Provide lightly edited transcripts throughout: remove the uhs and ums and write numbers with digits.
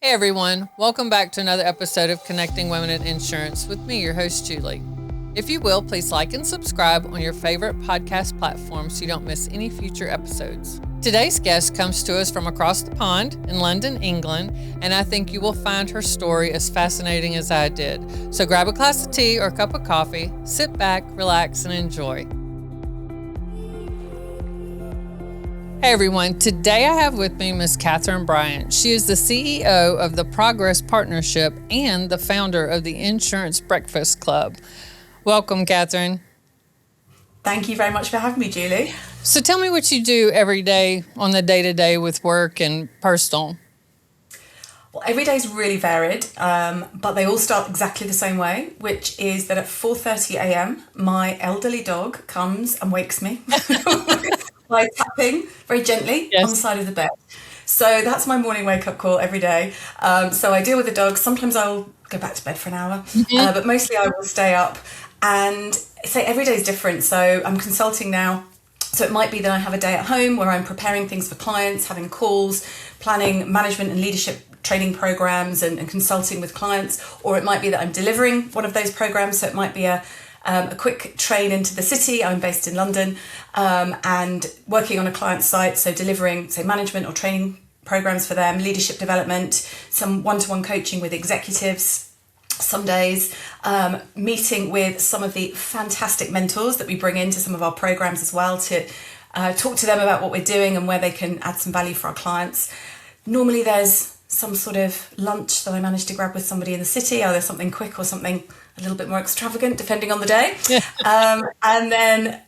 Hey everyone, welcome back to another episode of Connecting Women in Insurance with me, your host, Julie. If you will, please like and subscribe on your favorite podcast platform so you don't miss any future episodes. Today's guest comes to us from across the pond in London, England, and I think you will find her story as fascinating as I did. So grab a glass of tea or a cup of coffee, sit back, relax, and enjoy. Hey everyone, today I have with me Ms. Katherine Bryant. She is the CEO of the Progress Partnership and the founder of the Insurance Breakfast Club. Welcome, Katherine. Thank you very much for having me, Julie. So tell me what you do every day on the day-to-day with work and personal. Well, every day is really varied, but they all start exactly the same way, which is that at 4:30 a.m., my elderly dog comes and wakes me by tapping very gently on the side of the bed. So that's my morning wake-up call every day. So I deal with the dog. Sometimes I'll go back to bed for an hour, but mostly I will stay up. And say every day is different. So I'm consulting now. So it might be that I have a day at home where I'm preparing things for clients, having calls, planning management and leadership training programs and consulting with clients. Or it might be that I'm delivering one of those programs. So it might be a quick train into the city. I'm based in London and working on a client site. So delivering, say, management or training programs for them, leadership development, some one-to-one coaching with executives. Some days, meeting with some of the fantastic mentors that we bring into some of our programs as well to talk to them about what we're doing and where they can add some value for our clients. Normally there's some sort of lunch that I manage to grab with somebody in the city, either something quick or something a little bit more extravagant, depending on the day. And then,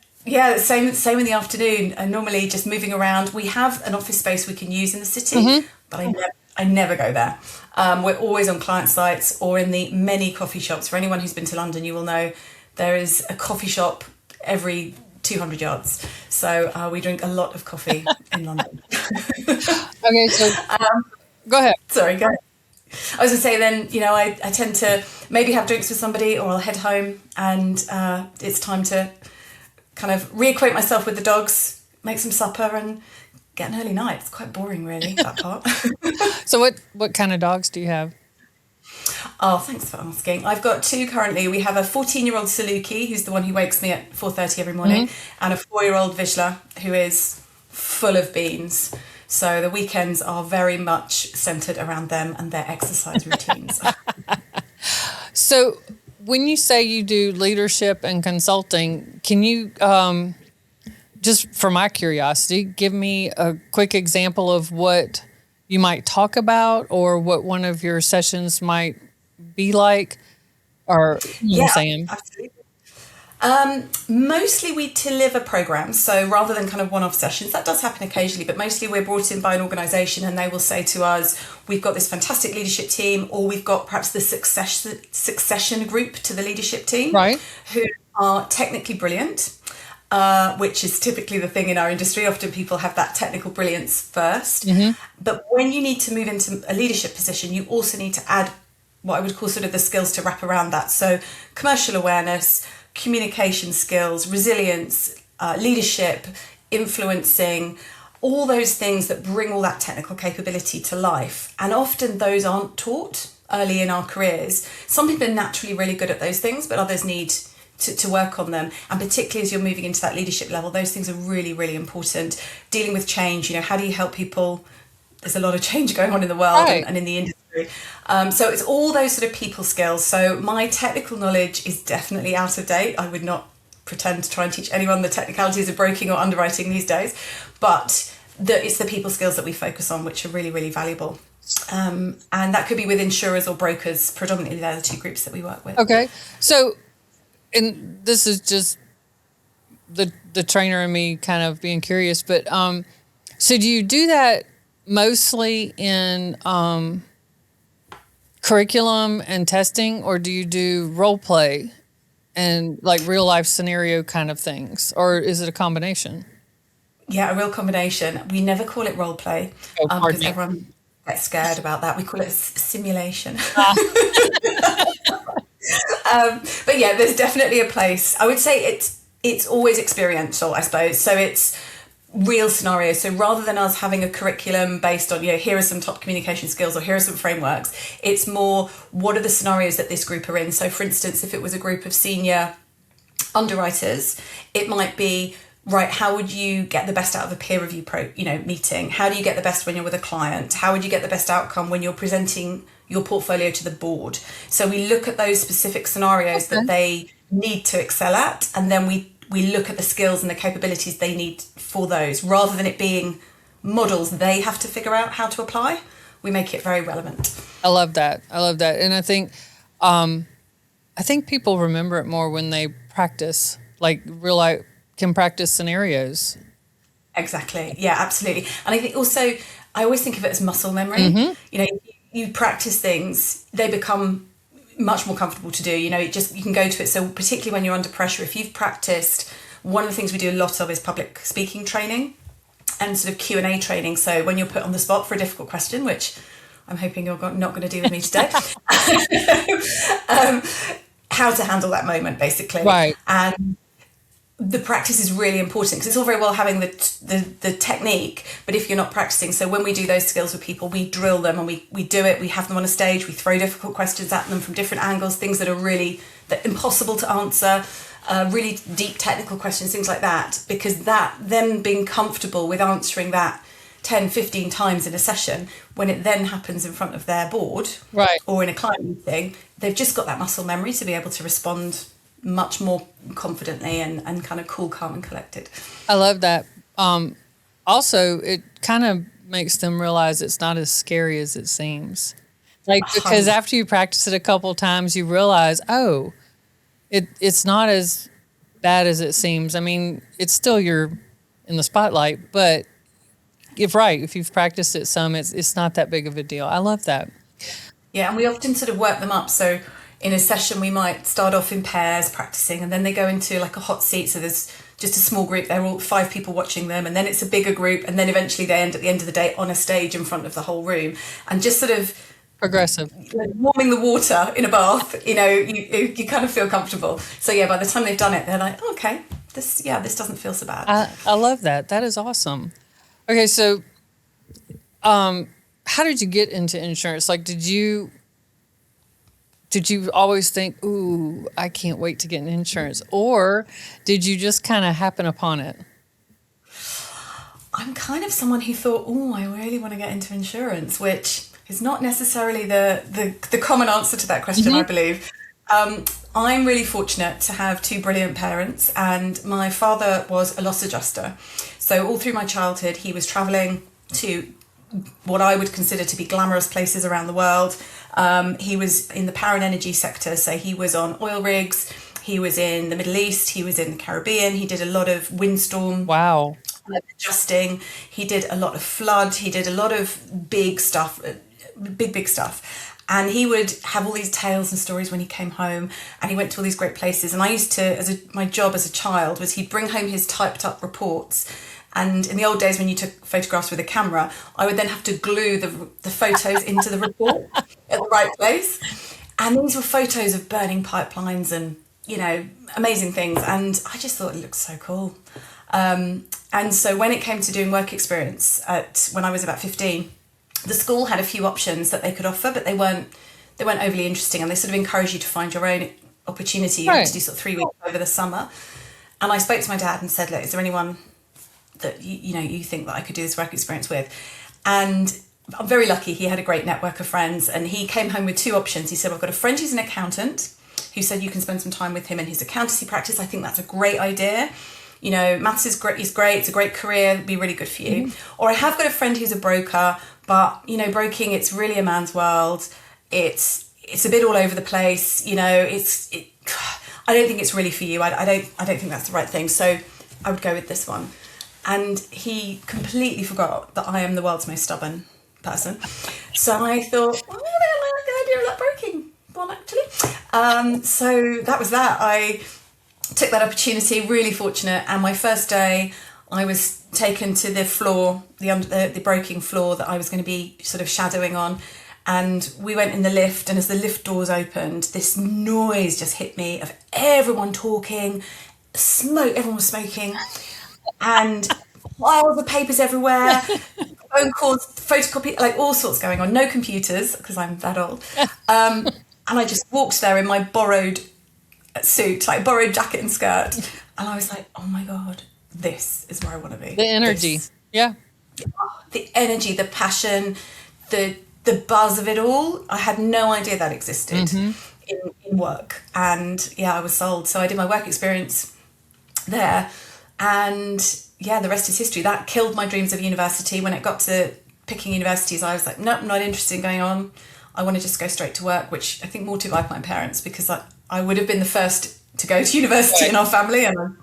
same in the afternoon. And normally just moving around. We have an office space we can use in the city, but I never go there. We're always on client sites or in the many coffee shops. For anyone who's been to London, you will know there is a coffee shop every 200 yards. So we drink a lot of coffee in London. Okay, so go ahead. Sorry, go ahead. I was going to say then, I tend to maybe have drinks with somebody or I'll head home and it's time to kind of reacquaint myself with the dogs, make some supper and get an early night. It's quite boring, really, that part. So what kind of dogs do you have? Oh, thanks for asking. I've got two currently. We have a 14-year-old Saluki, who's the one who wakes me at 4:30 every morning, and a 4-year-old Vizsla, who is full of beans. So the weekends are very much centred around them and their exercise routines. So when you say you do leadership and consulting, can you... just for my curiosity, give me a quick example of what you might talk about or what one of your sessions might be like, or you know what I'm saying? Absolutely. Mostly we deliver programs, so rather than kind of one-off sessions, that does happen occasionally, but mostly we're brought in by an organisation and they will say to us, we've got this fantastic leadership team, or we've got perhaps the succession group to the leadership team, right, who are technically brilliant. Which is typically the thing in our industry. Often people have that technical brilliance first. But when you need to move into a leadership position, you also need to add what I would call sort of the skills to wrap around that. So commercial awareness, communication skills, resilience, leadership, influencing, all those things that bring all that technical capability to life. And often those aren't taught early in our careers. Some people are naturally really good at those things, but others need to work on them, and particularly as you're moving into that leadership level, those things are really, really important. Dealing with change, how do you help people? There's a lot of change going on in the world, right, and in the industry. So it's all those sort of people skills. So my technical knowledge is definitely out of date. I would not pretend to try and teach anyone the technicalities of broking or underwriting these days, but it's the people skills that we focus on, which are really, really valuable. And that could be with insurers or brokers. Predominantly, they're the two groups that we work with. Okay, so. And this is just the trainer in me kind of being curious, but so do you do that mostly in curriculum and testing, or do you do role play and like real life scenario kind of things, or is it a combination? Yeah, a real combination. We never call it role play because everyone gets scared about that. We call it simulation. But yeah, there's definitely a place. I would say it's always experiential, I suppose. So it's real scenarios. So rather than us having a curriculum based on, here are some top communication skills or here are some frameworks, it's more, what are the scenarios that this group are in? So for instance, if it was a group of senior underwriters, it might be, right, how would you get the best out of a peer review meeting? How do you get the best when you're with a client? How would you get the best outcome when you're presenting your portfolio to the board? So we look at those specific scenarios that they need to excel at, and then we look at the skills and the capabilities they need for those, rather than it being models they have to figure out how to apply. We make it very relevant. I love that. And I think people remember it more when they practice, like real life, can practice scenarios. Exactly. Yeah, absolutely. And I think also, I always think of it as muscle memory. Mm-hmm. You practice things, they become much more comfortable to do. You can go to it. So particularly when you're under pressure, if you've practiced, one of the things we do a lot of is public speaking training and sort of Q&A training. So when you're put on the spot for a difficult question, which I'm hoping you're not going to do with me today, how to handle that moment, basically. Right. And the practice is really important, because it's all very well having the technique, but if you're not practicing, so when we do those skills with people, we drill them and we do it, we have them on a stage, we throw difficult questions at them from different angles, things that are impossible to answer, really deep technical questions, things like that, because them being comfortable with answering that 10, 15 times in a session, when it then happens in front of their board, right, or in a client meeting, they've just got that muscle memory to be able to respond much more confidently and kind of cool, calm and collected. I love that. Also, it kind of makes them realize it's not as scary as it seems. Because after you practice it a couple of times, you realize, it's not as bad as it seems. I mean, it's still you're in the spotlight, but if you've practiced it some, it's not that big of a deal. I love that. Yeah, and we often sort of work them up. So in a session, we might start off in pairs practicing, and then they go into like a hot seat. So there's just a small group. They're all 5 people watching them, and then it's a bigger group, and then eventually they end at the end of the day on a stage in front of the whole room, and just sort of progressive, warming the water in a bath. You kind of feel comfortable. So yeah, by the time they've done it, they're like, okay, this doesn't feel so bad. I love that. That is awesome. Okay, so how did you get into insurance? Like, did you always think, ooh, I can't wait to get in insurance? Or did you just kind of happen upon it? I'm kind of someone who thought, oh, I really want to get into insurance, which is not necessarily the common answer to that question, mm-hmm. I believe. I'm really fortunate to have 2 brilliant parents, and my father was a loss adjuster. So all through my childhood, he was travelling to what I would consider to be glamorous places around the world. He was in the power and energy sector, so he was on oil rigs, he was in the Middle East, he was in the Caribbean, he did a lot of windstorm adjusting, he did a lot of flood, he did a lot of big stuff, big stuff. And he would have all these tales and stories when he came home, and he went to all these great places. And I used to, my job as a child was he'd bring home his typed up reports. And in the old days when you took photographs with a camera, I would then have to glue the photos into the report at the right place. And these were photos of burning pipelines and, amazing things. And I just thought it looked so cool. And so when it came to doing work experience when I was about 15, the school had a few options that they could offer, but they weren't overly interesting, and they sort of encourage you to find your own opportunity. You had to do sort of 3 weeks over the summer. And I spoke to my dad and said, look, is there anyone that you think that I could do this work experience with? And I'm very lucky, he had a great network of friends, and he came home with 2 options. He said, I've got a friend who's an accountant who said you can spend some time with him in his accountancy practice. I think that's a great idea. Maths is great, it's a great career, it'd be really good for you. Mm-hmm. Or I have got a friend who's a broker, but broking, it's really a man's world. It's a bit all over the place. I don't think it's really for you. I don't think that's the right thing. So I would go with this one. And he completely forgot that I am the world's most stubborn person. So I thought, I like the idea of that broking one, actually. So that was that. I took that opportunity, really fortunate. And my first day, I was taken to the floor, the broking floor that I was going to be sort of shadowing on. And we went in the lift, and as the lift doors opened, this noise just hit me of everyone talking, smoke, everyone was smoking. And piles of papers everywhere, phone calls, photocopy, like all sorts going on. No computers because I'm that old. And I just walked there in my borrowed suit, like borrowed jacket and skirt, and I was like, oh my god, this is where I want to be. The energy, yeah. The energy, the passion, the buzz of it all. I had no idea that existed in work, and I was sold. So I did my work experience there, and the rest is history. That killed my dreams of university. When it got to picking universities, I was like, nope, not interested in going on. I want to just go straight to work, which I think mortified my parents because I would have been the first to go to university in our family, and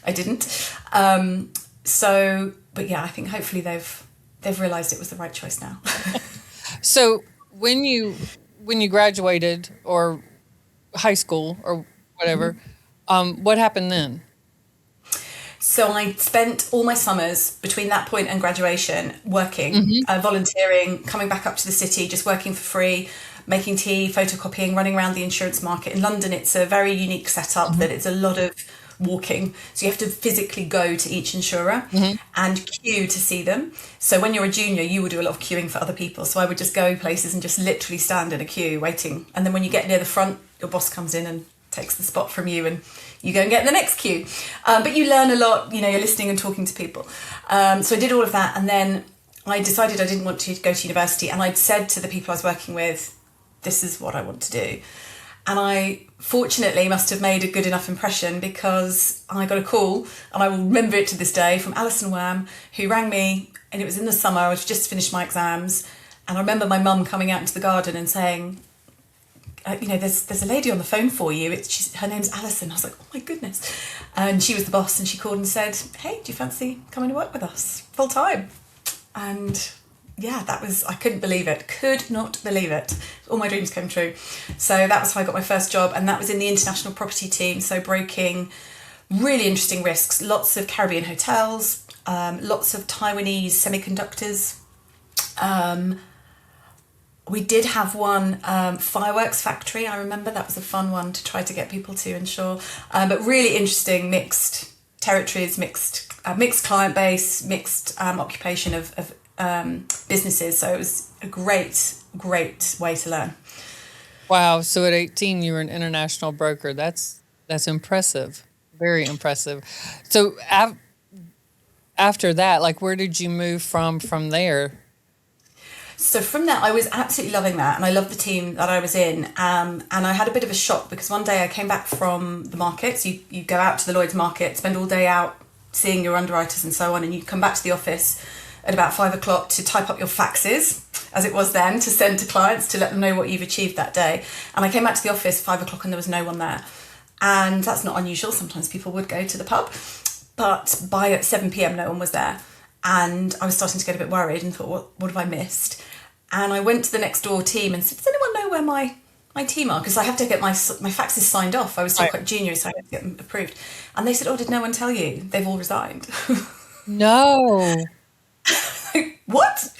I didn't. But I think hopefully they've realised it was the right choice now. So when you graduated or high school or whatever, what happened then? So I spent all my summers between that point and graduation working, volunteering, coming back up to the city, just working for free, making tea, photocopying, running around the insurance market. In London, it's a very unique setup that it's a lot of walking. So you have to physically go to each insurer and queue to see them. So when you're a junior, you would do a lot of queuing for other people. So I would just go places and just literally stand in a queue waiting. And then when you get near the front, your boss comes in and takes the spot from you and you go and get in the next queue. But you learn a lot, you're listening and talking to people. So I did all of that, and then I decided I didn't want to go to university, and I'd said to the people I was working with, this is what I want to do. And I fortunately must have made a good enough impression because I got a call, and I will remember it to this day, from Alison Wham, who rang me, and it was in the summer. I was just finished my exams, and I remember my mum coming out into the garden and saying, there's a lady on the phone for you. Her name's Alison. I was like, oh my goodness. And she was the boss, and she called and said, hey, do you fancy coming to work with us full time? And I couldn't believe it. Could not believe it. All my dreams came true. So that was how I got my first job, and that was in the international property team. So broking really interesting risks, lots of Caribbean hotels, lots of Taiwanese semiconductors. We did have one fireworks factory. I remember that was a fun one to try to get people to insure. But really interesting, mixed territories, mixed client base, mixed occupation of businesses. So it was a great way to learn. Wow. So at 18, you were an international broker. That's impressive. Very impressive. So after that, like, where did you move from there? So from there, I was absolutely loving that, and I loved the team that I was in. And I had a bit of a shock because one day I came back from the markets. You go out to the Lloyd's market, spend all day out seeing your underwriters and so on, and you come back to the office at about 5 o'clock to type up your faxes, as it was then, to send to clients to let them know what you've achieved that day. And I came back to the office at 5 o'clock and there was no one there. And that's not unusual. Sometimes people would go to the pub, but by at 7 p.m, no one was there. And I was starting to get a bit worried and thought, what have I missed? And I went to the next door team and said, does anyone know where my team are? Because I have to get my faxes signed off. I was still quite junior, so I had to get them approved. And they said, oh, did no one tell you? They've all resigned. No. What?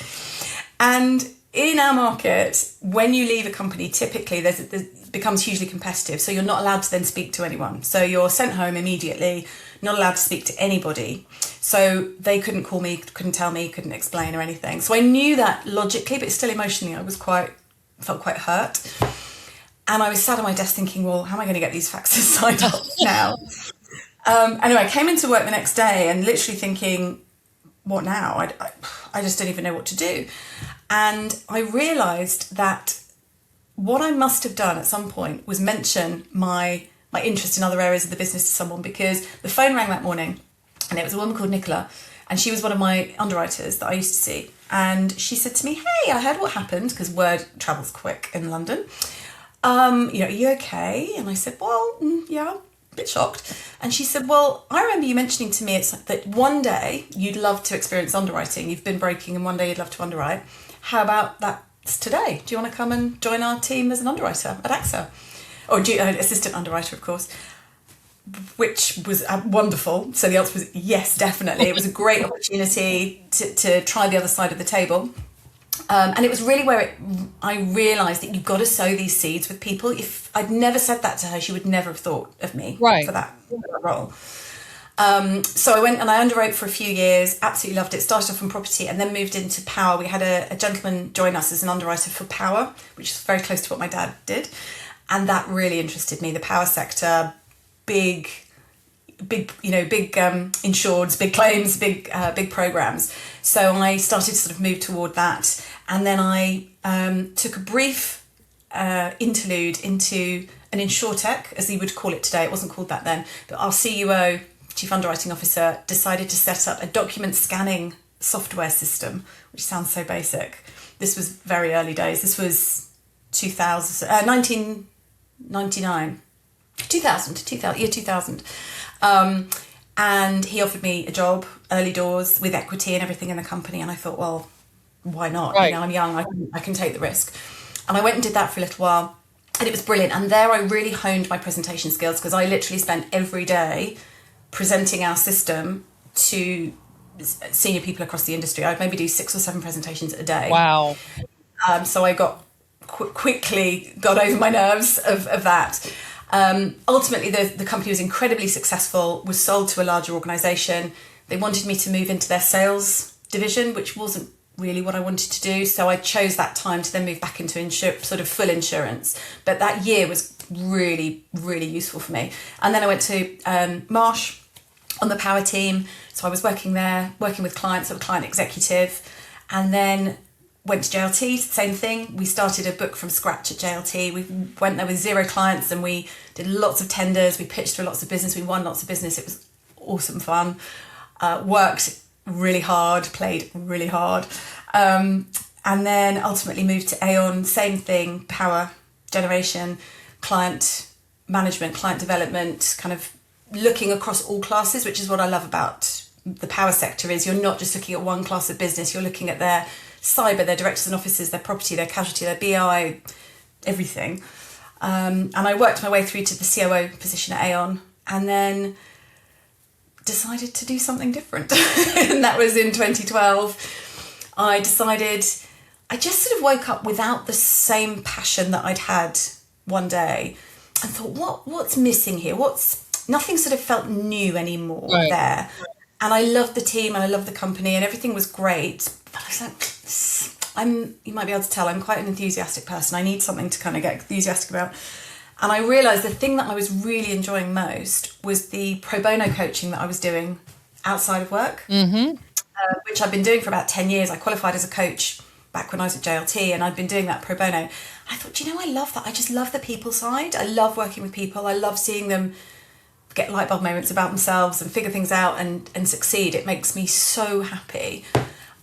And in our market, when you leave a company, typically it becomes hugely competitive. So you're not allowed to then speak to anyone. So you're sent home immediately, not allowed to speak to anybody. So they couldn't call me, couldn't tell me, couldn't explain or anything. So I knew that logically, but still emotionally, I felt quite hurt. And I was sat at my desk thinking, well, how am I going to get these faxes signed off now? Anyway, I came into work the next day and literally thinking, what now? I just don't even know what to do. And I realised that what I must have done at some point was mention my interest in other areas of the business to someone, because the phone rang that morning and it was a woman called Nicola, and she was one of my underwriters that I used to see. And she said to me, hey, I heard what happened, because word travels quick in London. Are you okay? And I said, well, yeah, a bit shocked. And she said, well, I remember you mentioning to me it's like that one day you'd love to experience underwriting. You've been broking and one day you'd love to underwrite. How about that's today? Do you want to come and join our team as an underwriter at AXA? Or assistant underwriter, of course, which was wonderful. So the answer was yes, definitely. It was a great opportunity to try the other side of the table. And it was really where I realised that you've got to sow these seeds with people. If I'd never said that to her, she would never have thought of me for that role. So I went and I underwrote for a few years, absolutely loved it, started off on property and then moved into power. We had a gentleman join us as an underwriter for power, which is very close to what my dad did. And that really interested me, the power sector, big insureds, big claims, big programs. So I started to sort of move toward that. And then I took a brief interlude into an insurtech, as you would call it today. It wasn't called that then, but our CUO, Chief Underwriting Officer, decided to set up a document scanning software system, which sounds so basic. This was very early days. This was 1999. 2000. And he offered me a job, early doors, with equity and everything in the company. And I thought, well, why not? Right. You know, I'm young, I can take the risk. And I went and did that for a little while. And it was brilliant. And there I really honed my presentation skills, because I literally spent every day presenting our system to senior people across the industry. I'd maybe do 6 or 7 presentations a day. Wow. So I quickly got over my nerves of that. Ultimately, the company was incredibly successful, was sold to a larger organisation. They wanted me to move into their sales division, which wasn't really what I wanted to do. So I chose that time to then move back into sort of full insurance. But that year was really, really useful for me. And then I went to Marsh on the power team. So I was working there, working with clients, sort of client executive, and then went to JLT, same thing. We started a book from scratch at JLT. We went there with 0 clients and we did lots of tenders. We pitched for lots of business. We won lots of business. It was awesome fun. Worked really hard, played really hard. And then ultimately moved to Aon, same thing, power generation, client management, client development, kind of looking across all classes, which is what I love about the power sector, is you're not just looking at one class of business, you're looking at their cyber, their directors and officers, their property, their casualty, their BI, everything. And I worked my way through to the COO position at Aon, and then decided to do something different. And that was in 2012. I decided, I just sort of woke up without the same passion that I'd had one day, and thought, what's missing here? Nothing sort of felt new anymore there. And I loved the team and I loved the company and everything was great. But I was like, you might be able to tell, I'm quite an enthusiastic person. I need something to kind of get enthusiastic about. And I realised the thing that I was really enjoying most was the pro bono coaching that I was doing outside of work, which I've been doing for about 10 years. I qualified as a coach back when I was at JLT, and I'd been doing that pro bono. I thought, I love that. I just love the people side. I love working with people. I love seeing them get light bulb moments about themselves and figure things out and succeed. It makes me so happy.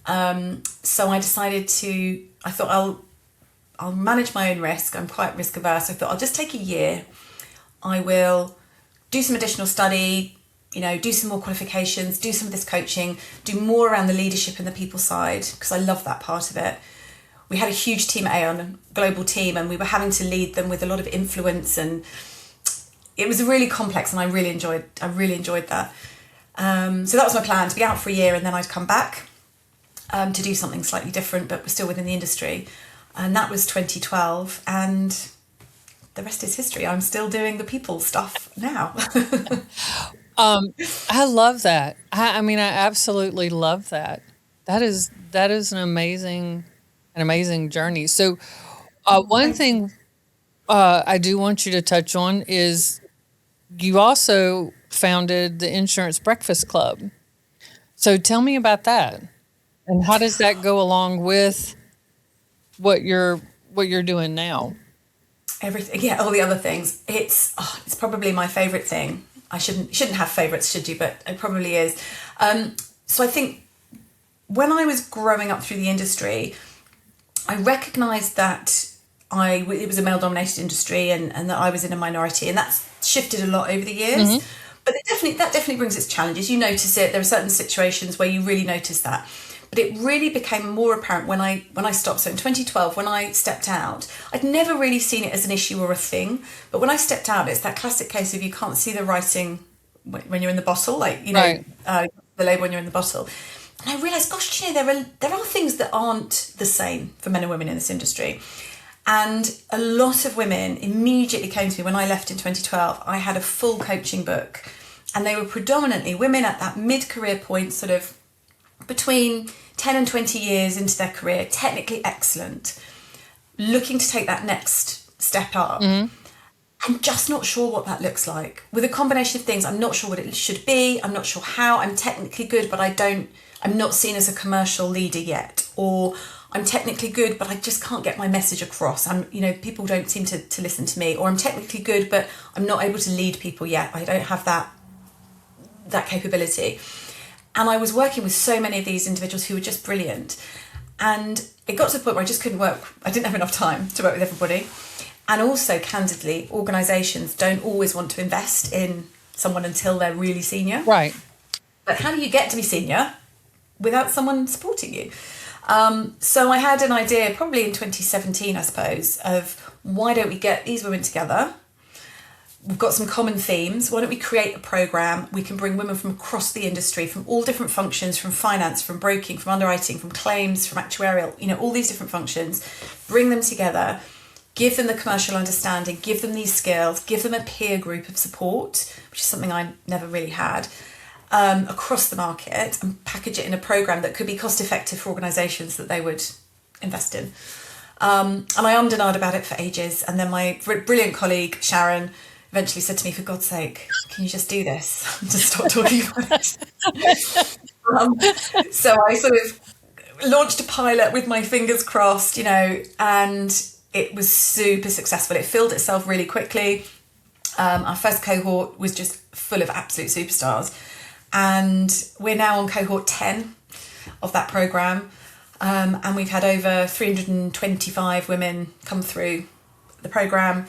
So I decided I thought I'll manage my own risk. I'm quite risk averse. I thought I'll just take a year. I will do some additional study, do some more qualifications, do some of this coaching, do more around the leadership and the people side, because I love that part of it. We had a huge team at Aon, a global team, and we were having to lead them with a lot of influence, and it was really complex, and I really enjoyed that. So that was my plan, to be out for a year and then I'd come back to do something slightly different, but still within the industry. And that was 2012, and the rest is history. I'm still doing the people stuff now. I love that. I mean, I absolutely love that. That is an amazing journey. So one thing I do want you to touch on is you also founded the Insurance Breakfast Club. So tell me about that, and how does that go along with what you're doing now? Everything, yeah, all the other things. It's probably my favourite thing. I shouldn't have favourites, should you? But it probably is. So I think when I was growing up through the industry, I recognised that it was a male-dominated industry, and that I was in a minority, and that's shifted a lot over the years. Mm-hmm. But that definitely brings its challenges. You notice it. There are certain situations where you really notice that. But it really became more apparent when I stopped. So in 2012, when I stepped out, I'd never really seen it as an issue or a thing. But when I stepped out, it's that classic case of you can't see the writing when you're in the bottle, right. The label when you're in the bottle. And I realised, gosh, there are things that aren't the same for men and women in this industry. And a lot of women immediately came to me when I left in 2012. I had a full coaching book, And they were predominantly women at that mid-career point, sort of between 10 and 20 years into their career, technically excellent, looking to take that next step up. I'm just not sure what that looks like. With a combination of things, I'm not sure what it should be. I'm not sure how. I'm technically good, but I'm not seen as a commercial leader yet. Or I'm technically good, but I just can't get my message across. People don't seem to listen to me. Or I'm technically good, but I'm not able to lead people yet. I don't have that capability. And I was working with so many of these individuals who were just brilliant. And it got to the point where I just couldn't work. I didn't have enough time to work with everybody. And also, candidly, organisations don't always want to invest in someone until they're really senior. Right. But how do you get to be senior without someone supporting you? So I had an idea, probably in 2017, I suppose, of why don't we get these women together? We've got some common themes. Why don't we create a programme? We can bring women from across the industry, from all different functions, from finance, from broking, from underwriting, from claims, from actuarial, all these different functions, bring them together, give them the commercial understanding, give them these skills, give them a peer group of support, which is something I never really had, across the market, and package it in a programme that could be cost effective for organisations that they would invest in. And I ummed and ahed about it for ages. And then my brilliant colleague, Sharon, eventually said to me, for God's sake, can you just do this? Just stop talking about it. So I sort of launched a pilot with my fingers crossed, and it was super successful. It filled itself really quickly. Our first cohort was just full of absolute superstars. And we're now on cohort 10 of that programme. And we've had over 325 women come through the programme.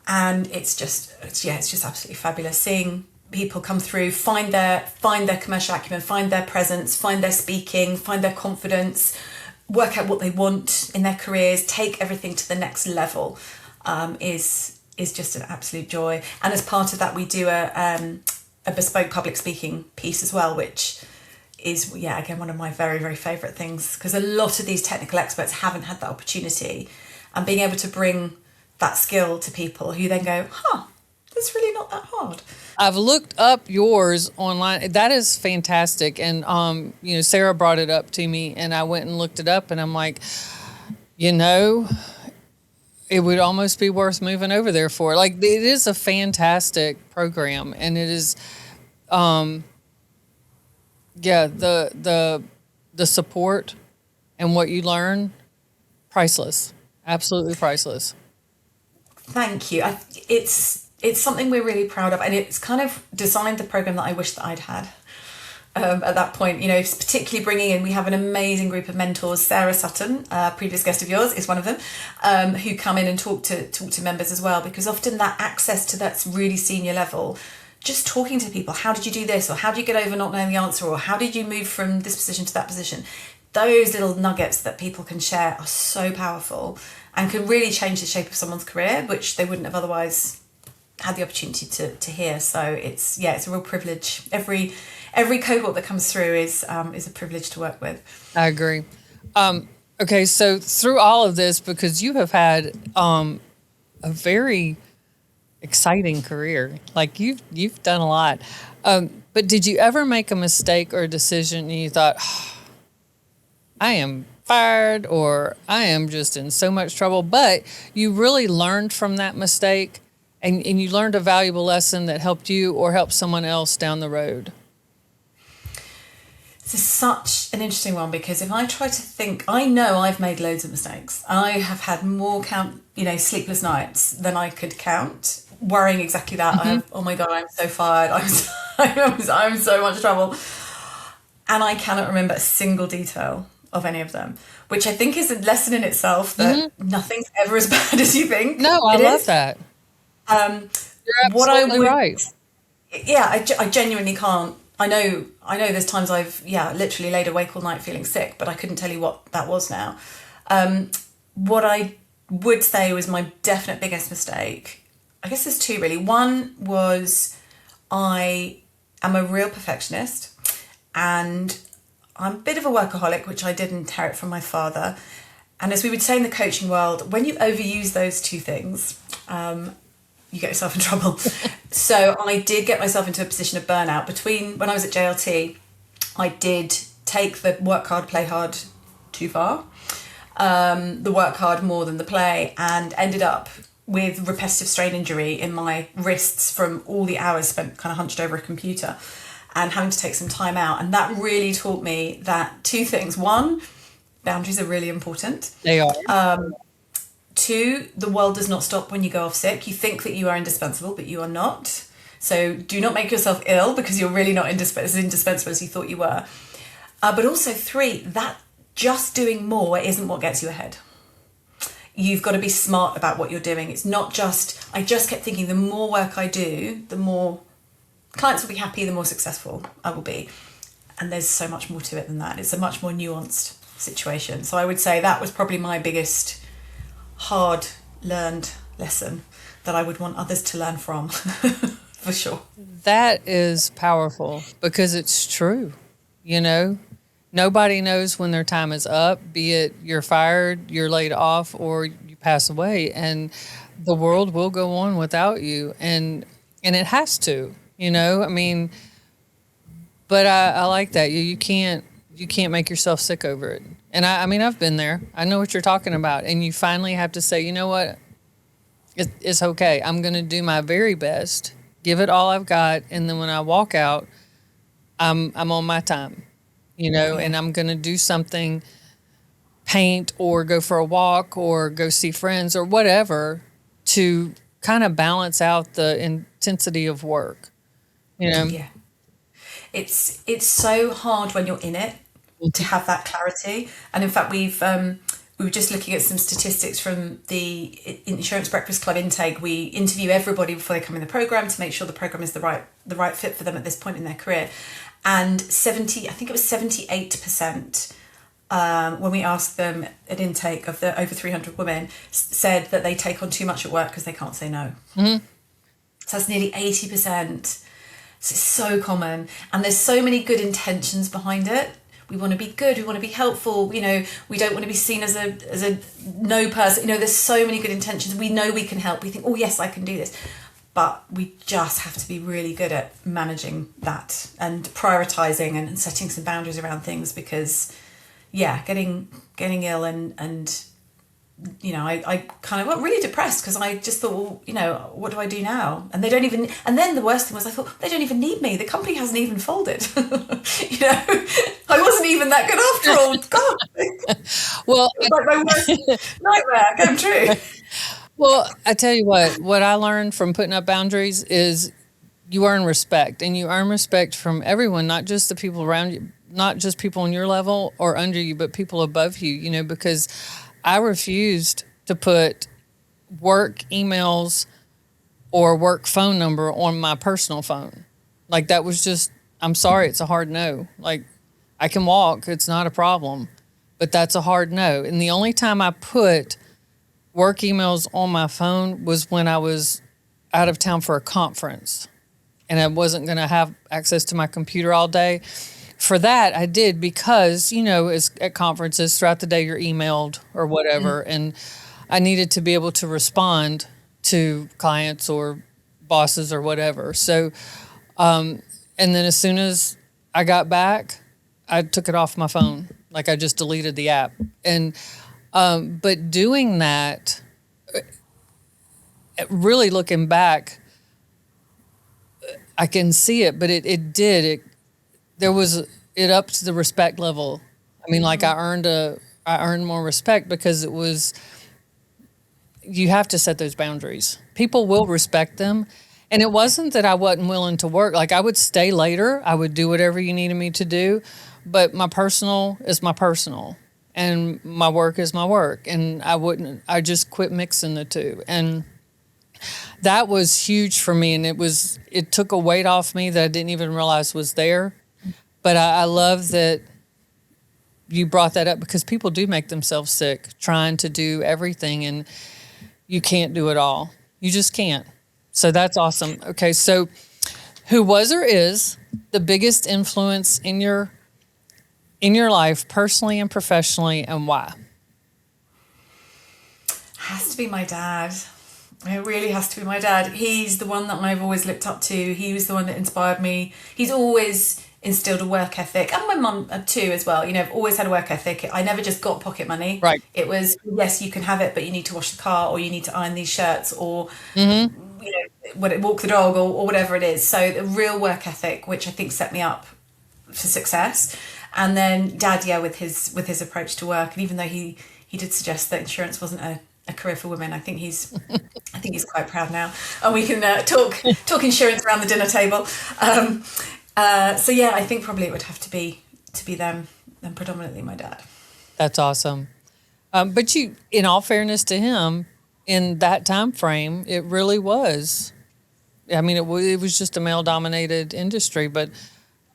And it's just absolutely fabulous seeing people come through, find their commercial acumen, find their presence, find their speaking, find their confidence, work out what they want in their careers, take everything to the next level, is just an absolute joy. And as part of that, we do a bespoke public speaking piece as well, which is, again, one of my very, very favourite things, because a lot of these technical experts haven't had that opportunity, and being able to bring that skill to people who then go, that's really not that hard. I've looked up yours online. That is fantastic. And, Sarah brought it up to me, and I went and looked it up, and I'm like, it would almost be worth moving over there for. Like, it is a fantastic program, and it is, the support and what you learn, priceless, absolutely priceless. Thank you. It's something we're really proud of, and it's kind of designed the program that I wish that I'd had at that point. Particularly bringing in, we have an amazing group of mentors. Sarah Sutton, previous guest of yours, is one of them, who come in and talk to members as well, because often that access to that really senior level, just talking to people, how did you do this, or how do you get over not knowing the answer, or how did you move from this position to that position? Those little nuggets that people can share are so powerful and can really change the shape of someone's career, which they wouldn't have otherwise had the opportunity to hear. So it's a real privilege. Every cohort that comes through is a privilege to work with. I agree. Okay, so through all of this, because you have had a very exciting career, like you've done a lot, but did you ever make a mistake or a decision and you thought, I am fired, or I am just in so much trouble, but you really learned from that mistake, and you learned a valuable lesson that helped you or helped someone else down the road? This is such an interesting one, because if I try to think, I know I've made loads of mistakes. I have had more sleepless nights than I could count, worrying exactly that. Oh my God, I'm so fired. I'm so much trouble. And I cannot remember a single detail of any of them, which I think is a lesson in itself, that nothing's ever as bad as you think. No, I love that. You're absolutely right. Yeah, I genuinely can't. I know there's times I've literally laid awake all night feeling sick, but I couldn't tell you what that was now. What I would say was my definite biggest mistake, I guess there's two really. One was I am a real perfectionist, and I'm a bit of a workaholic, which I did inherit from my father. And as we would say in the coaching world, when you overuse those two things, you get yourself in trouble. So I did get myself into a position of burnout between when I was at JLT. I did take the work hard, play hard too far, the work hard more than the play, and ended up with repetitive strain injury in my wrists from all the hours spent kind of hunched over a computer and having to take some time out. And that really taught me that two things. One, boundaries are really important. They are. Two, the world does not stop when you go off sick. You think that you are indispensable, but you are not. So do not make yourself ill because you're really not as indispensable as you thought you were. But also three, that just doing more isn't what gets you ahead. You've got to be smart about what you're doing. It's not just, I just kept thinking the more work I do, the more clients will be happy, the more successful I will be. And there's so much more to it than that. It's a much more nuanced situation. So I would say that was probably my biggest hard learned lesson that I would want others to learn from. For sure. That is powerful because it's true. You know, nobody knows when their time is up, be it you're fired, you're laid off, or you pass away, and the world will go on without you. And it has to, you know, I mean, but I like that. You can't make yourself sick over it. And I mean, I've been there. I know what you're talking about. And you finally have to say, you know what? It's okay. I'm going to do my very best, give it all I've got. And then when I walk out, I'm on my time, you know, and I'm going to do something, paint or go for a walk or go see friends or whatever to kind of balance out the intensity of work, you know? Yeah. It's so hard when you're in it to have that clarity. And in fact, we were just looking at some statistics from the Insurance Breakfast Club intake. We interview everybody before they come in the program to make sure the program is the right fit for them at this point in their career. And 78%, when we asked them at intake of the over 300 women, said that they take on too much at work because they can't say no. Mm-hmm. So that's nearly 80%. So it's so common. And there's so many good intentions behind it. We want to be good. We want to be helpful. You know, we don't want to be seen as a no person. You know, there's so many good intentions. We know we can help. We think, oh yes, I can do this. But we just have to be really good at managing that and prioritizing and setting some boundaries around things and getting ill and you know, I kind of got really depressed because I just thought, well, you know, what do I do now? And then the worst thing was I thought, they don't even need me. The company hasn't even folded. You know, I wasn't even that good after all. God. Well, it's like my worst nightmare came true. Well, I tell you what I learned from putting up boundaries is you earn respect, and you earn respect from everyone, not just the people around you, not just people on your level or under you, but people above you, you know, because I refused to put work emails or work phone number on my personal phone. Like that was just, I'm sorry, it's a hard no. Like I can walk, it's not a problem, but that's a hard no. And the only time I put work emails on my phone was when I was out of town for a conference and I wasn't going to have access to my computer all day. For that, I did because, you know, at conferences throughout the day, you're emailed or whatever. Mm-hmm. And I needed to be able to respond to clients or bosses or whatever. So, and then as soon as I got back, I took it off my phone. Like I just deleted the app. And, but doing that, really looking back, I can see it, but it upped the respect level. I mean, like I earned more respect because it was, you have to set those boundaries. People will respect them. And it wasn't that I wasn't willing to work. Like I would stay later. I would do whatever you needed me to do. But my personal is my personal and my work is my work. And I just quit mixing the two. And that was huge for me. And it took a weight off me that I didn't even realize was there. But I love that you brought that up because people do make themselves sick trying to do everything and you can't do it all. You just can't. So that's awesome. Okay, so who was or is the biggest influence in your life, personally and professionally, and why? Has to be my dad. It really has to be my dad. He's the one that I've always looked up to. He was the one that inspired me. He's always instilled a work ethic, and my mum too as well. I've always had a work ethic. I never just got pocket money. Right. It was, yes, you can have it, but you need to wash the car, or you need to iron these shirts, or walk the dog, or whatever it is. So the real work ethic, which I think set me up for success. And then dad, with his approach to work, and even though he did suggest that insurance wasn't a career for women, I think he's quite proud now, and we can talk insurance around the dinner table. I think probably it would have to be them, and predominantly my dad. That's awesome. But you, in all fairness to him, in that time frame, it really was. I mean, it was just a male-dominated industry, but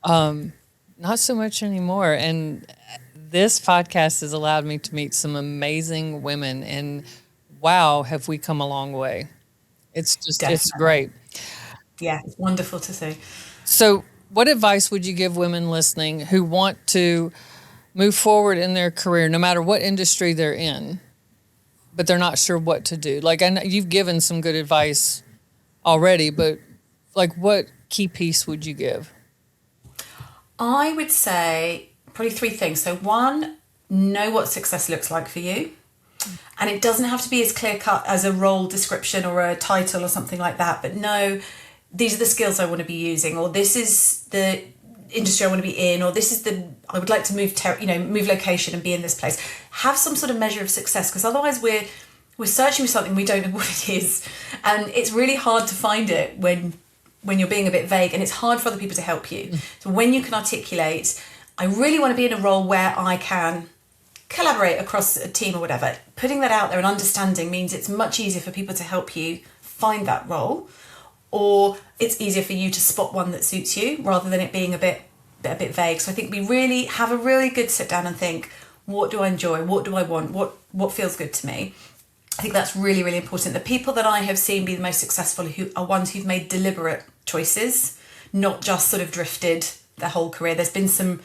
not so much anymore. And this podcast has allowed me to meet some amazing women, and wow, have we come a long way. It's just, Definitely. It's great. Yeah, it's wonderful to see. So what advice would you give women listening who want to move forward in their career, no matter what industry they're in, but they're not sure what to do? Like, I know you've given some good advice already, but like, what key piece would you give? I would say probably three things. So one, know what success looks like for you. And it doesn't have to be as clear cut as a role description or a title or something like that, but no, these are the skills I want to be using, or this is the industry I want to be in, or this is I would like to move location and be in this place. Have some sort of measure of success, because otherwise we're searching for something we don't know what it is, and it's really hard to find it when you're being a bit vague, and it's hard for other people to help you. So when you can articulate, I really want to be in a role where I can collaborate across a team or whatever, putting that out there and understanding means it's much easier for people to help you find that role, or it's easier for you to spot one that suits you rather than it being a bit vague. So I think we really have a really good sit down and think, what do I enjoy? What do I want? What feels good to me? I think that's really, really important. The people that I have seen be the most successful who are ones who've made deliberate choices, not just sort of drifted their whole career. There's been some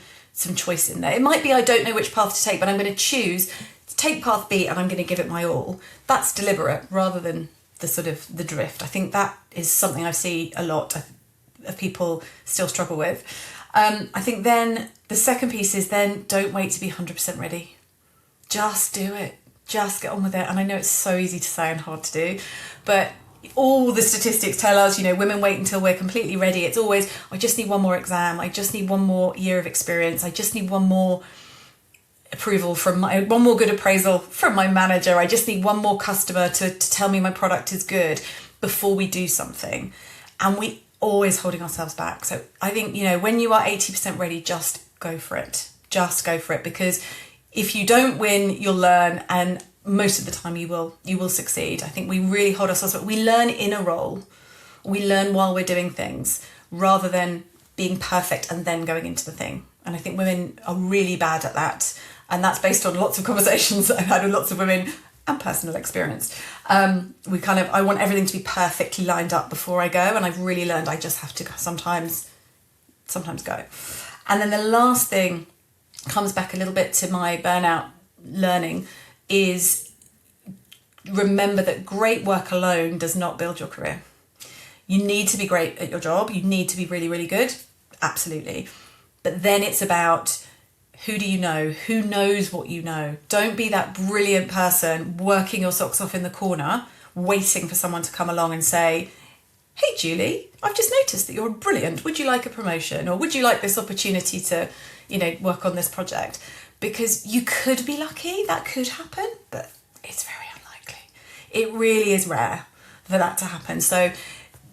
choice in there. It might be I don't know which path to take, but I'm going to choose to take path B and I'm going to give it my all. That's deliberate rather than the sort of the drift. I think that is something I see a lot of people still struggle with. I think then the second piece is then don't wait to be 100% ready. Just do it. Just get on with it. And I know it's so easy to say and hard to do, but all the statistics tell us, women wait until we're completely ready. It's always, I just need one more exam. I just need one more year of experience. I just need one more approval one more good appraisal from my manager. I just need one more customer to tell me my product is good before we do something. And we always holding ourselves back. So I think, when you are 80% ready, just go for it. Just go for it. Because if you don't win, you'll learn. And most of the time you will succeed. I think we really hold ourselves back. We learn in a role. We learn while we're doing things rather than being perfect and then going into the thing. And I think women are really bad at that. And that's based on lots of conversations that I've had with lots of women and personal experience. I want everything to be perfectly lined up before I go. And I've really learned I just have to sometimes go. And then the last thing comes back a little bit to my burnout learning is remember that great work alone does not build your career. You need to be great at your job. You need to be really, really good. Absolutely. But then it's about who do you know? Who knows what you know? Don't be that brilliant person working your socks off in the corner, waiting for someone to come along and say, hey, Julie, I've just noticed that you're brilliant. Would you like a promotion? Or would you like this opportunity to, work on this project? Because you could be lucky, that could happen, but it's very unlikely. It really is rare for that to happen. So a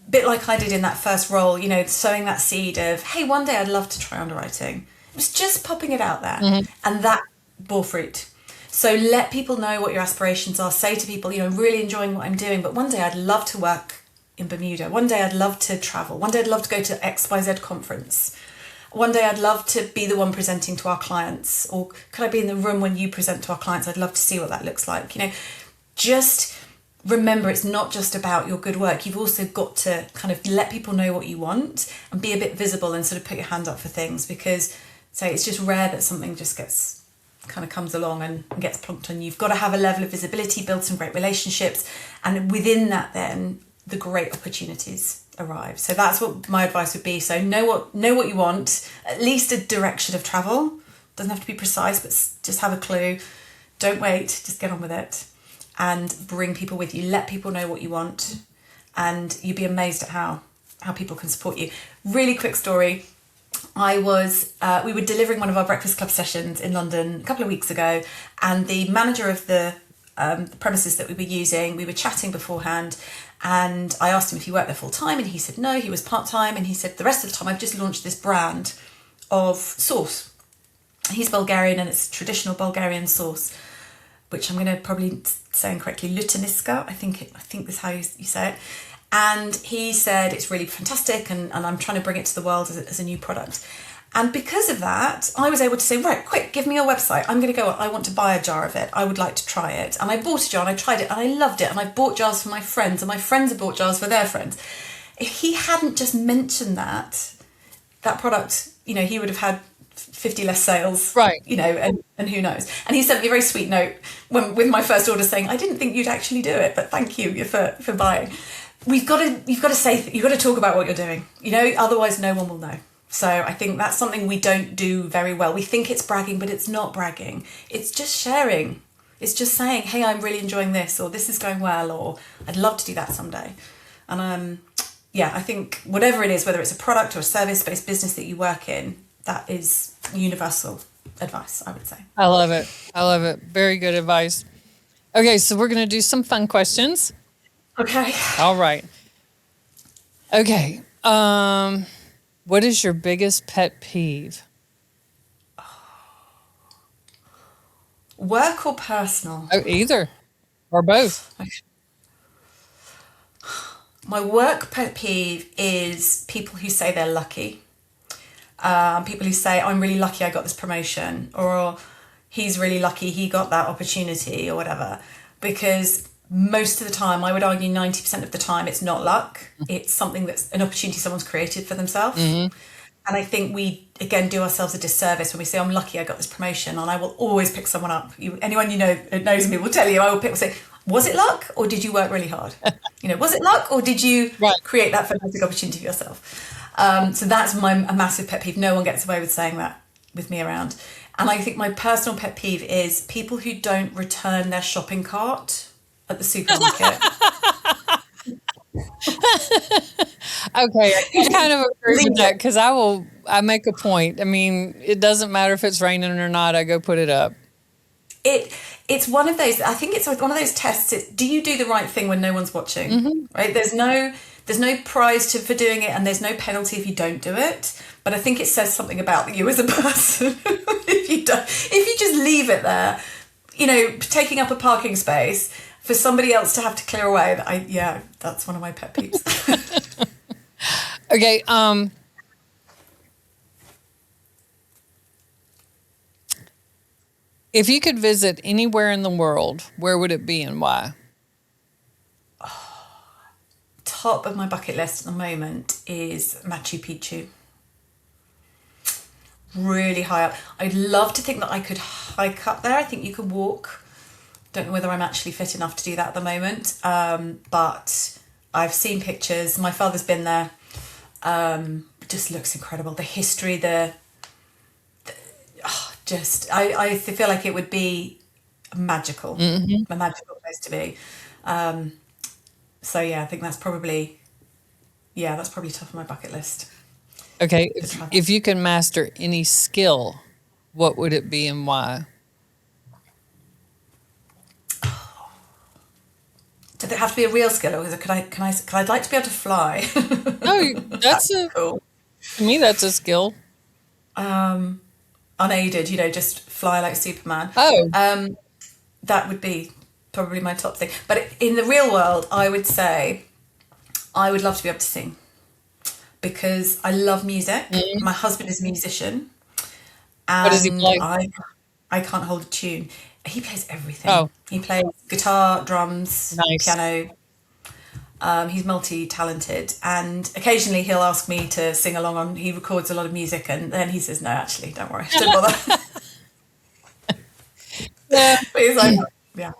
bit like I did in that first role, sowing that seed of, hey, one day I'd love to try underwriting. It was just popping it out there, and that bore fruit. So let people know what your aspirations are. Say to people, I'm really enjoying what I'm doing, but one day I'd love to work in Bermuda. One day I'd love to travel. One day I'd love to go to XYZ conference. One day I'd love to be the one presenting to our clients, or could I be in the room when you present to our clients? I'd love to see what that looks like. Just remember it's not just about your good work. You've also got to kind of let people know what you want and be a bit visible and sort of put your hand up for things, because it's just rare that something just gets kind of comes along and gets plonked on. You've got to have a level of visibility, build some great relationships, and within that then the great opportunities arrive. So that's what my advice would be. So know what you want, at least a direction of travel. Doesn't have to be precise, but just have a clue. Don't wait, just get on with it and bring people with you. Let people know what you want, and you'd be amazed at how people can support you. Really quick story. We were delivering one of our Breakfast Club sessions in London a couple of weeks ago, and the manager of the premises that we were using, we were chatting beforehand, and I asked him if he worked there full time, and he said no, he was part time, and he said the rest of the time I've just launched this brand of sauce. He's Bulgarian, and it's traditional Bulgarian sauce, which I'm going to probably say incorrectly, lutaniska, I think that's how you say it. And he said it's really fantastic, and I'm trying to bring it to the world as a new product. And because of that, I was able to say, right, quick, give me your website. I'm going to go, I want to buy a jar of it. I would like to try it. And I bought a jar, and I tried it, and I loved it. And I bought jars for my friends, and my friends have bought jars for their friends. If he hadn't just mentioned that product, he would have had 50 less sales, right? And who knows. And he sent me a very sweet note with my first order saying, I didn't think you'd actually do it, but thank you for buying. You've got to talk about what you're doing, otherwise no one will know. So I think that's something we don't do very well. We think it's bragging, but it's not bragging. It's just sharing. It's just saying, hey, I'm really enjoying this, or this is going well, or I'd love to do that someday. And I think whatever it is, whether it's a product or a service-based business that you work in, that is universal advice, I would say. I love it. Very good advice. Okay, so we're going to do some fun questions. Okay. All right. Okay. What is your biggest pet peeve? Work or personal? Oh, either or both. My work pet peeve is people who say they're lucky. People who say, I'm really lucky I got this promotion, or he's really lucky he got that opportunity, or whatever. Because most of the time, I would argue 90% of the time, it's not luck. It's something that's an opportunity someone's created for themselves. Mm-hmm. And I think we, again, do ourselves a disservice when we say, I'm lucky I got this promotion. And I will always pick someone up. Anyone that knows me will tell you, I will say, was it luck or did you work really hard? Was it luck or did you create that fantastic opportunity for yourself? So that's a massive pet peeve. No one gets away with saying that with me around. And I think my personal pet peeve is people who don't return their shopping cart at the supermarket. Okay, I kind of agree with that because I make a point. I mean, it doesn't matter if it's raining or not, I go put it up. It's one of those, I think it's one of those tests. Do you do the right thing when no one's watching? Mm-hmm. Right? There's no prize for doing it, and there's no penalty if you don't do it. But I think it says something about you as a person if you just leave it there, taking up a parking space for somebody else to have to clear away. That's one of my pet peeves. Okay. If you could visit anywhere in the world, where would it be and why? Top of my bucket list at the moment is Machu Picchu. Really high up. I'd love to think that I could hike up there. I think you can walk. Don't know whether I'm actually fit enough to do that at the moment. But I've seen pictures. My father's been there. It just looks incredible. The history, I feel like it would be magical, a magical place to be. I think that's probably top of my bucket list. Okay, if you can master any skill, what would it be and why? Does it have to be a real skill, or could I'd like to be able to fly? No, that's cool. To me, that's a skill. Unaided, just fly like Superman. Oh. That would be probably my top thing. But in the real world, I would say I would love to be able to sing because I love music. Mm-hmm. My husband is a musician. And what does he play? I can't hold a tune. He plays everything. Oh. He plays guitar, drums, nice. Piano. He's multi-talented, and occasionally he'll ask me to sing along he records a lot of music, and then he says, no, actually, don't worry, don't bother. Yeah. But it's like, yeah,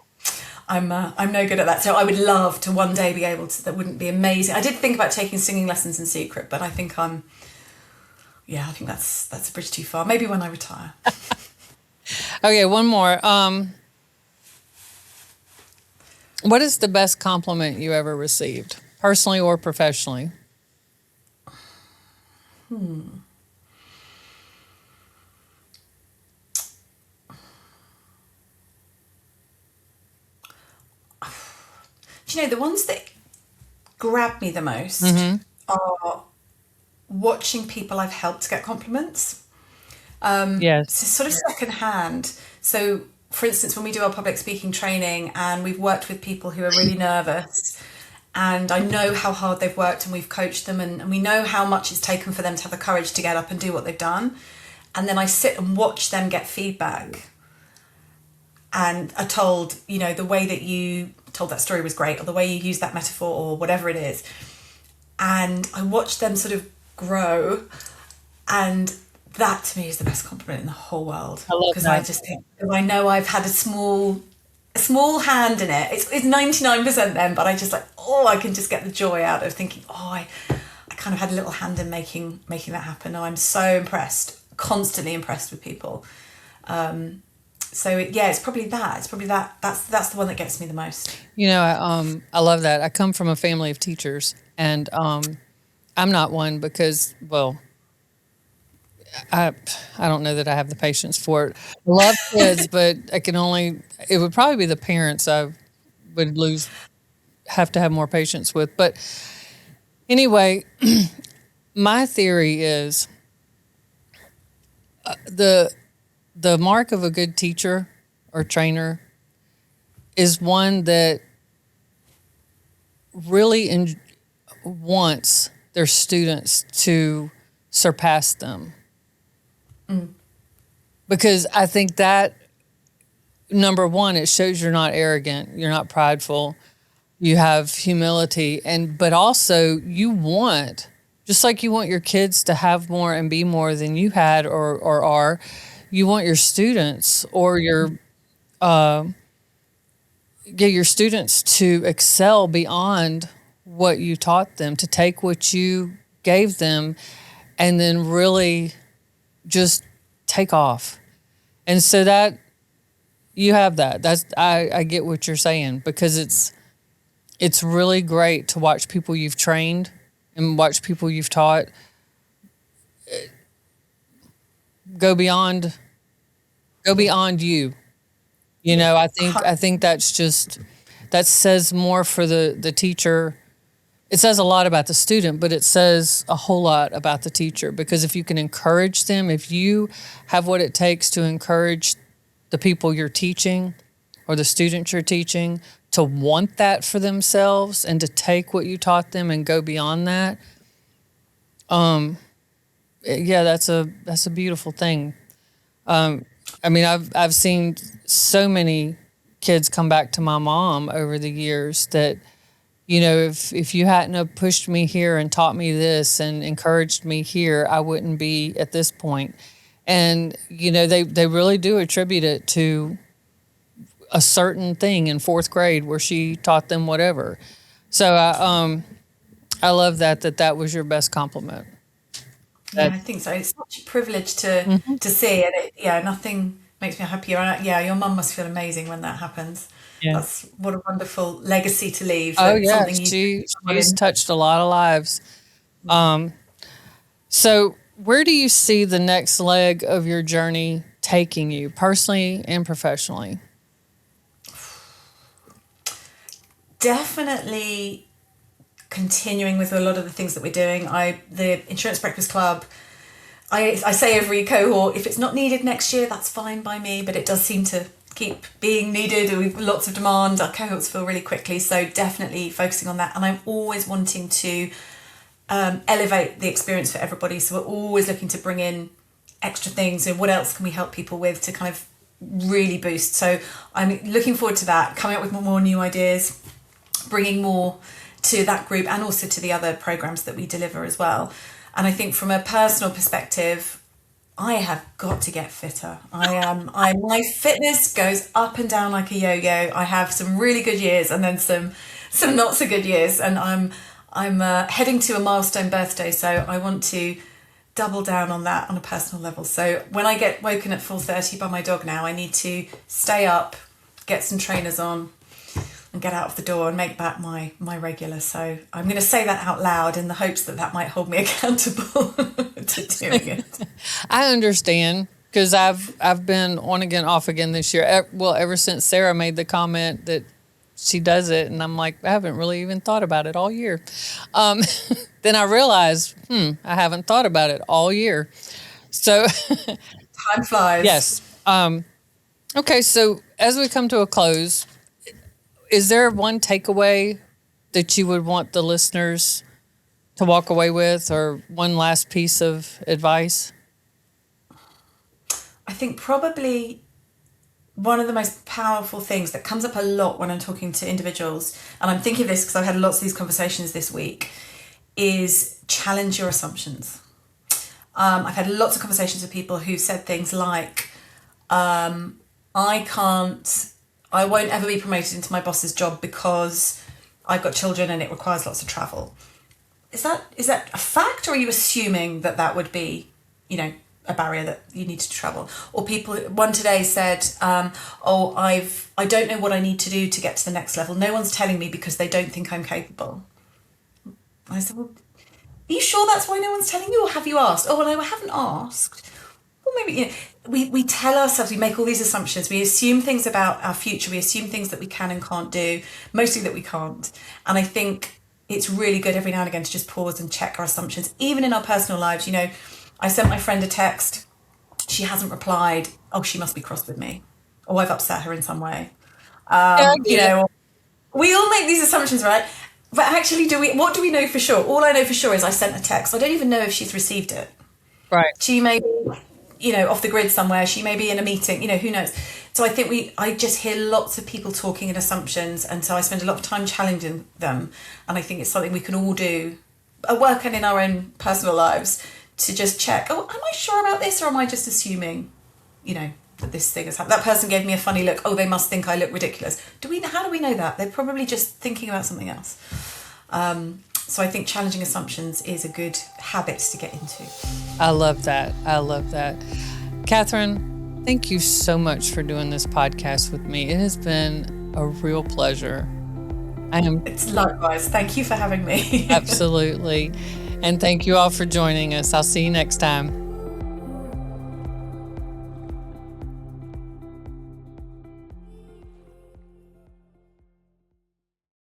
I'm no good at that. So I would love to one day be able to. That wouldn't be amazing. I did think about taking singing lessons in secret, but I think I think that's a bridge too far. Maybe when I retire. Okay, one more. What is the best compliment you ever received, personally or professionally? Do you know, the ones that grab me the most Mm-hmm. are watching people I've helped get compliments. Yes. So sort of secondhand. So, for instance, when we do our public speaking training and we've worked with people who are really nervous, and I know how hard they've worked and we've coached them, and we know how much it's taken for them to have the courage to get up and do what they've done. And then I sit and watch them get feedback and are told, you know, the way that you told that story was great, or the way you used that metaphor, or whatever it is. And I watch them sort of grow, and that to me is the best compliment in the whole world. I love Because I that. just think, I know I've had a small hand in it. It's 99% them, but I just like, I can just get the joy out of thinking, I kind of had a little hand in making that happen. And I'm so impressed, constantly impressed with people. So it's probably that. It's probably that. That's the one that gets me the most. You know, I love that. I come from a family of teachers, and I'm not one because, well, I don't know that I have the patience for it. I love kids, but it would probably be the parents I would have to have more patience with. But anyway, my theory is the mark of a good teacher or trainer is one that really wants their students to surpass them. Because I think that, number one, it shows you're not arrogant, you're not prideful, you have humility, but also you want, just like you want your kids to have more and be more than you had or are, you want your students or your students to excel beyond what you taught them, to take what you gave them and then really just take off. And so that you have that. I get what you're saying, because it's really great to watch people you've trained and watch people you've taught go beyond you. You know, I think that says more for the teacher. It says a lot about the student, but it says a whole lot about the teacher, because if you can encourage them, if you have what it takes to encourage the people you're teaching or the students you're teaching to want that for themselves and to take what you taught them and go beyond that, that's a beautiful thing. I mean, I've seen so many kids come back to my mom over the years that, you know, if you hadn't have pushed me here and taught me this and encouraged me here, I wouldn't be at this point. And, you know, they really do attribute it to a certain thing in fourth grade where she taught them whatever. So I love that was your best compliment. Yeah, I think so. It's such a privilege to see, and nothing makes me happier. And your mum must feel amazing when that happens. Yeah. That's what a wonderful legacy to leave. Oh yeah, Something she's touched a lot of lives. So where do you see the next leg of your journey taking you, personally and professionally? Definitely continuing with a lot of the things that we're doing. The Insurance Breakfast Club, I say every cohort, if it's not needed next year, that's fine by me, but it does seem to keep being needed. We've lots of demand. Our cohorts fill really quickly, so definitely focusing on that. And I'm always wanting to elevate the experience for everybody, so we're always looking to bring in extra things. So what else can we help people with to kind of really boost? So I'm looking forward to that, coming up with more new ideas, bringing more to that group and also to the other programs that we deliver as well. And I think from a personal perspective, I have got to get fitter. My fitness goes up and down like a yo-yo. I have some really good years and then some not so good years, and I'm heading to a milestone birthday, so I want to double down on that on a personal level. So when I get woken at 4:30 by my dog now, I need to stay up, get some trainers on, and get out of the door and make back my regular. So I'm going to say that out loud in the hopes that that might hold me accountable to doing it. I understand, because I've been on again, off again this year. Well, ever since Sarah made the comment that she does it, and I'm like, I haven't really even thought about it all year. Then I realized, I haven't thought about it all year. So Time flies. yes. Okay, so as we come to a close, is there one takeaway that you would want the listeners to walk away with, or one last piece of advice? I think probably one of the most powerful things that comes up a lot when I'm talking to individuals, and I'm thinking of this because I've had lots of these conversations this week, is challenge your assumptions. I've had lots of conversations with people who've said things like, I won't ever be promoted into my boss's job because I've got children and it requires lots of travel. Is that a fact, or are you assuming that would be, a barrier that you need to travel? Or one today said, I don't know what I need to do to get to the next level. No one's telling me because they don't think I'm capable. I said, well, are you sure that's why no one's telling you, or have you asked? Oh, well, no, I haven't asked. Well, maybe, we tell ourselves, we make all these assumptions. We assume things about our future. We assume things that we can and can't do, mostly that we can't. And I think it's really good every now and again to just pause and check our assumptions, even in our personal lives. I sent my friend a text. She hasn't replied. Oh, she must be cross with me. Oh, I've upset her in some way. We all make these assumptions, right? But actually, what do we know for sure? All I know for sure is I sent a text. I don't even know if she's received it. Right. She may be, off the grid somewhere. She may be in a meeting, who knows? So I think I just hear lots of people talking in assumptions. And so I spend a lot of time challenging them. And I think it's something we can all do at work and in our own personal lives to just check, am I sure about this, or am I just assuming, that this thing has happened? That person gave me a funny look. Oh, they must think I look ridiculous. How do we know that? They're probably just thinking about something else. So I think challenging assumptions is a good habit to get into. I love that. Katherine, thank you so much for doing this podcast with me. It has been a real pleasure. It's likewise. Thank you for having me. Absolutely. And thank you all for joining us. I'll see you next time.